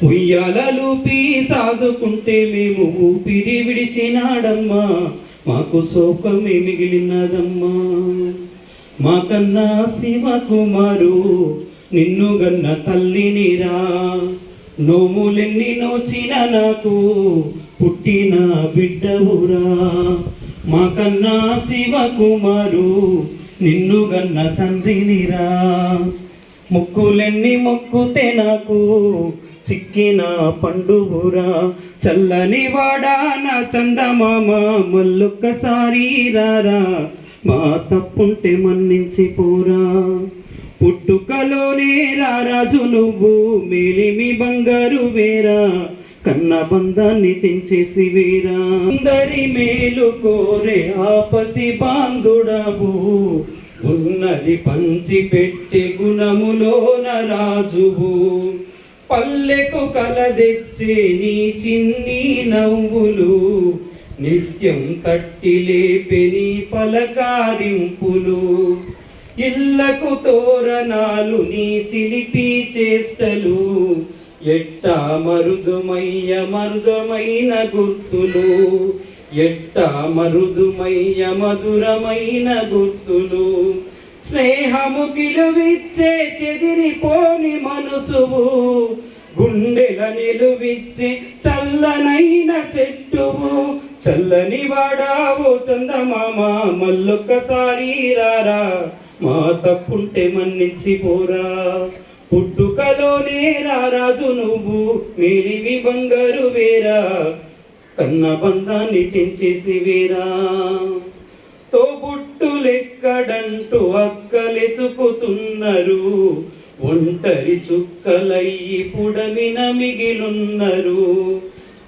ఉయ్యాలూపి సాదుకుంటే మేము ఊపిరి విడిచినాడమ్మా, మాకు శోకమే మిగిలినదమ్మా. మాకన్నా శివకుమారు నిన్ను గన్న తల్లినిరా, నోములెన్ని నోచిన నాకు పుట్టిన బిడ్డవురా. మాకన్నా శివకుమారు నిన్ను గన్న తండ్రినిరా, మొక్కులెన్ని మొక్కుతే నాకు చిక్కిన పండువురా. చల్లని వాడా నా చందమామ మళ్ళొక్కసారి రారా, మా తప్పుంటే మన్నించిపోరా. పుట్టుకలోనే రారాజు నువ్వు మేలిమి బంగారు వేరా, కన్న బంధాన్ని తెంచేసి వేరా. అందరి మేలు కోరే ఆపతి బాంధుడవు, ఉన్నది పంచి పెట్టే గుణములోన రాజువు. పల్లెకు కలదెచ్చే నీ చిన్ని నవ్వులు, నిత్యం తట్టి లేపే నీ పలకారింపులు. ఇళ్లకు తోరణాలు నీ చిలిపి చేష్టలు, ఎట్టా మరుదుమయ్య మరుదమైన గుర్తులు. ఎట్టా మరుదుమయ్య మధురమైన గుర్తులు. స్నేహము గిలువిచ్చే చెదిరిపోని మనసువు, గుండెల నిలువిచ్చే చల్లనైన చెట్టువు. చల్లని వాడావో చందమామ మళ్ళొక్కసారి రారా, మా తప్పుంటే మన్నించిపోరా. పుట్టుకలోనే రారాజు నువ్వు మేలిమి బంగారు వేరా, కన్న బంధాన్ని తెంచేసి వేరా. తోబుట్టులెక్కడంటూ అక్కలెతుకుతున్నారు, ఒంటరి చుక్కలయ్యి పుడమిన మిగిలున్నారు.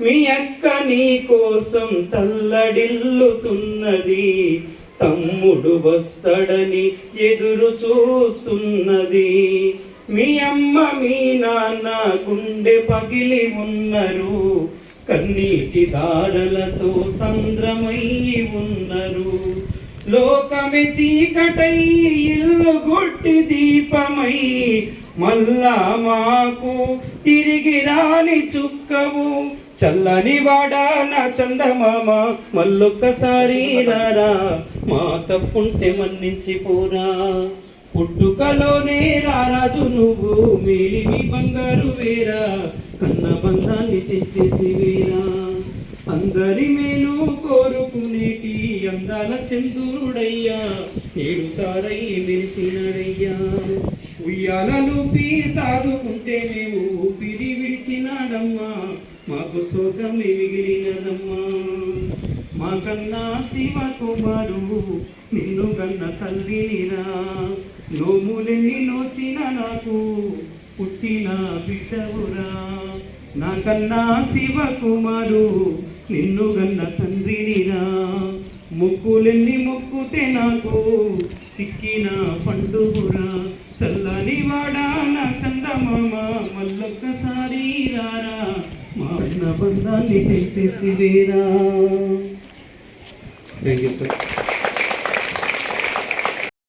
మీ అక్క నీ కోసం తల్లడిల్లుతున్నది, తమ్ముడు వస్తాడని ఎదురు చూస్తున్నది. మీ అమ్మ మీ నాన్న గుండె పగిలి ఉన్నారు, కన్నీటి దాడలతో సంద్రమై ఉన్నారు. లోకమే చీకటై ఇల్లు గుట్టి దీపమై, మళ్ళా మాకు తిరిగి రాని చుక్కవు. చల్లని వాడా నా చందమామ మళ్ళొక్కసారి రారా, మా తప్పుంటే మన్నించిపోరా. పుట్టుకలోనే రారాజు నువ్వు మేలిమి బంగారు వేరా, కన్న బంధాన్ని తెచ్చేసి వేరా. అందరి మేలు కోరుకునేటి అందాల చంద్రుడయ్యా, ఏడుతారై మెరిసినడయ్యా. ఉయ్యాలూపి సాదుకుంటే మేము ఊపిరి విడిచినాడమ్మా, మాకు శోకమే మిగిలినదమ్మా. మాకన్నా శివకుమారు నిన్ను గన్న తల్లినిరా, నోములెన్ని నోచిన నాకు పుట్టిన బిడ్డవురా. నాకన్నా శివకుమారు నిన్ను గన్న తండ్రినిరా, మొక్కులెన్ని మొక్కుతే నాకు చిక్కిన పండుగురా. చల్లని వాడా నా చందమామ మళ్ళొక్కసారి రారా, మా బంధాన్ని తెంచేసి వేరా. Thank you sir.